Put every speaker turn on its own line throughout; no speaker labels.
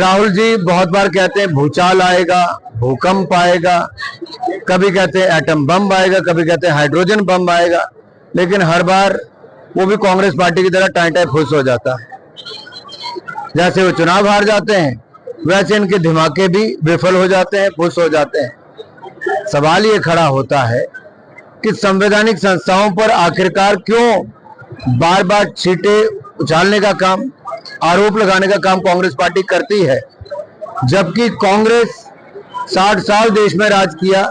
राहुल जी बहुत बार कहते हैं भूचाल आएगा, भूकंप आएगा, कभी कहते हैं एटम बम आएगा, कभी कहते हैं हाइड्रोजन बम आएगा, लेकिन हर बार वो भी कांग्रेस पार्टी की तरह टाइम खुश हो जाता है। जैसे वो चुनाव हार जाते हैं वैसे इनके धमाके भी विफल हो जाते हैं, खुश हो जाते हैं। सवाल ये खड़ा होता है कि संवैधानिक संस्थाओं पर आखिरकार क्यों बार बार छींटे उछालने का काम, आरोप लगाने का काम कांग्रेस पार्टी करती है, जबकि कांग्रेस 60 साल देश में राज किया।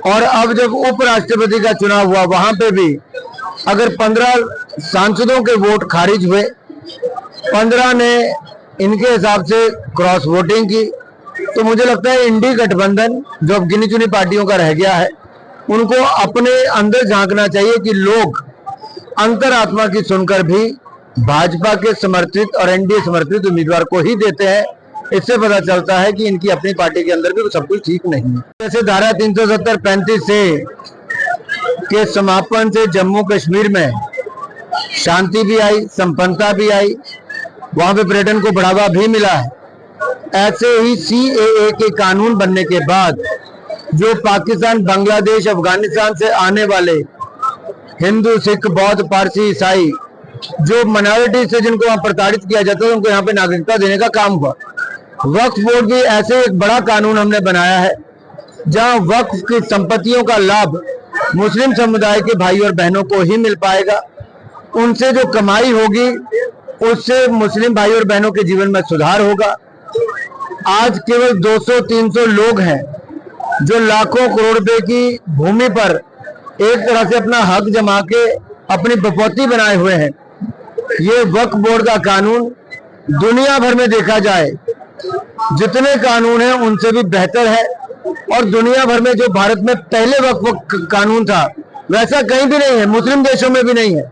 और अब जब उपराष्ट्रपति का चुनाव हुआ वहां पे भी अगर 15 सांसदों के वोट खारिज हुए, 15 ने इनके हिसाब से क्रॉस वोटिंग की, तो मुझे लगता है इंडी गठबंधन जो अब गिनी चुनी पार्टियों का रह गया है, उनको अपने अंदर झांकना चाहिए कि लोग अंतरात्मा की सुनकर भी भाजपा के समर्थित और एनडीए समर्थित उम्मीदवार को ही देते हैं। इससे पता चलता है कि इनकी अपनी पार्टी के अंदर भी सब कुछ ठीक नहीं है। जैसे धारा 370-35 से के समापन से जम्मू कश्मीर में शांति भी आई, संपन्नता भी आई, वहां पे पर्यटन को बढ़ावा भी मिला है। ऐसे ही CAA के कानून बनने के बाद जो पाकिस्तान, बांग्लादेश, अफगानिस्तान से आने वाले हिंदू, सिख, बौद्ध, पारसी, ईसाई जो माइनॉरिटी से जिनको वहां प्रताड़ित किया जाता है, उनको यहाँ पे नागरिकता देने का काम हुआ। वक्फ बोर्ड भी ऐसे एक बड़ा कानून हमने बनाया है जहां वक्फ की संपत्तियों का लाभ मुस्लिम समुदाय के भाई और बहनों को ही मिल पाएगा। उनसे जो कमाई होगी उससे मुस्लिम भाई और बहनों के जीवन में सुधार होगा। आज केवल 200-300 लोग हैं जो लाखों करोड़ रुपए की भूमि पर एक तरह से अपना हक जमा के अपनी बपौती बनाए हुए हैं। ये वक्फ बोर्ड का कानून दुनिया भर में देखा जाए जितने कानून हैं उनसे भी बेहतर है, और दुनिया भर में जो भारत में पहले वक्फ कानून था वैसा कहीं भी नहीं है, मुस्लिम देशों में भी नहीं है।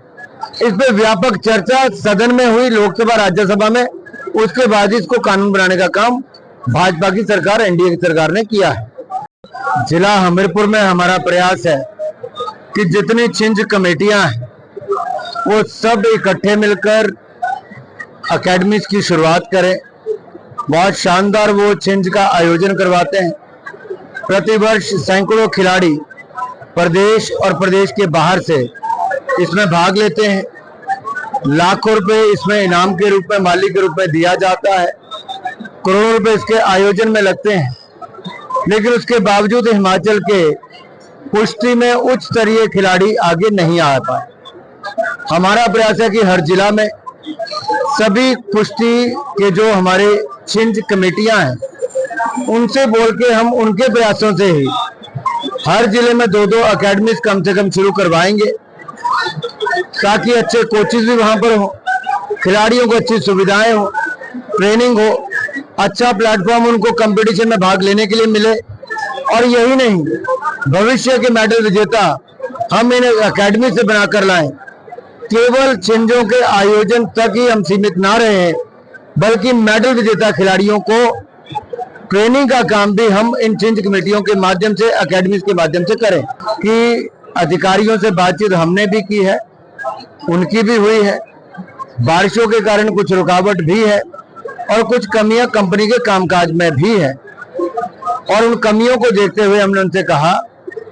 इस पे व्यापक चर्चा सदन में हुई, लोकसभा, राज्यसभा में, उसके बाद इसको कानून बनाने का काम भाजपा की सरकार, एनडीए की सरकार ने किया है। जिला हमीरपुर में हमारा प्रयास है कि जितनी छिंज कमेटियां हैं वो सब इकट्ठे मिलकर अकेडमीज की शुरुआत करें। बहुत शानदार वो छिंज का आयोजन करवाते हैं। प्रतिवर्ष सैकड़ों खिलाड़ी प्रदेश और प्रदेश के बाहर से इसमें भाग लेते हैं। लाखों रुपए इसमें इनाम के रूप में, माली के रूप में दिया जाता है। करोड़ों रुपए इसके आयोजन में लगते हैं, लेकिन उसके बावजूद हिमाचल के कुश्ती में उच्च स्तरीय खिलाड़ी आगे नहीं आ पाए। हमारा प्रयास है कि हर जिला में सभी कुश्ती के जो हमारे छिंज कमेटियां हैं उनसे बोल के हम उनके प्रयासों से ही हर जिले में 2-2 अकेडमीज कम से कम शुरू करवाएंगे, ताकि अच्छे कोचेज भी वहां पर हो, खिलाड़ियों को अच्छी सुविधाएं हो, ट्रेनिंग हो, अच्छा प्लेटफॉर्म उनको कंपटीशन में भाग लेने के लिए मिले। और यही नहीं, भविष्य के मेडल विजेता हम इन्हें अकेडमी से बनाकर लाएं। केवल छिंजों के आयोजन तक ही हम सीमित ना रहे, बल्कि मेडल विजेता खिलाड़ियों को ट्रेनिंग का काम भी हम इन छिंज कमेटियों के माध्यम से, अकेडमीज के माध्यम से करें। कि अधिकारियों से बातचीत हमने भी की है, उनकी भी हुई है। बारिशों के कारण कुछ रुकावट भी है और कुछ कमियां कंपनी के कामकाज में भी है, और उन कमियों को देखते हुए हमने उनसे कहा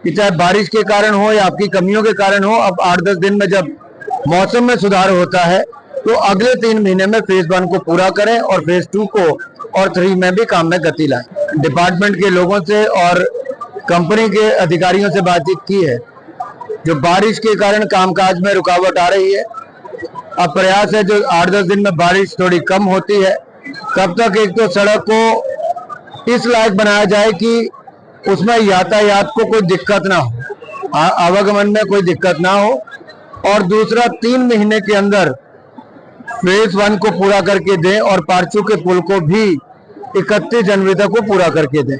कि चाहे बारिश के कारण हो या आपकी कमियों के कारण हो, अब 8-10 दिन में जब मौसम में सुधार होता है तो अगले 3 महीने में फेज 1 को पूरा करें और फेज 2 को और 3 में भी काम में गति लाएं। डिपार्टमेंट के लोगों से और कंपनी के अधिकारियों से बातचीत की है। जो बारिश के कारण कामकाज में रुकावट आ रही है, अब प्रयास है जो 8-10 दिन में बारिश थोड़ी कम होती है तब तक एक तो सड़क को इस लायक बनाया जाए कि उसमें यातायात को कोई दिक्कत ना हो, आवागमन में कोई दिक्कत ना हो, और दूसरा 3 महीने के अंदर फेज 1 को पूरा करके दें और पारचू के पुल को भी 31 जनवरी तक को पूरा करके दें।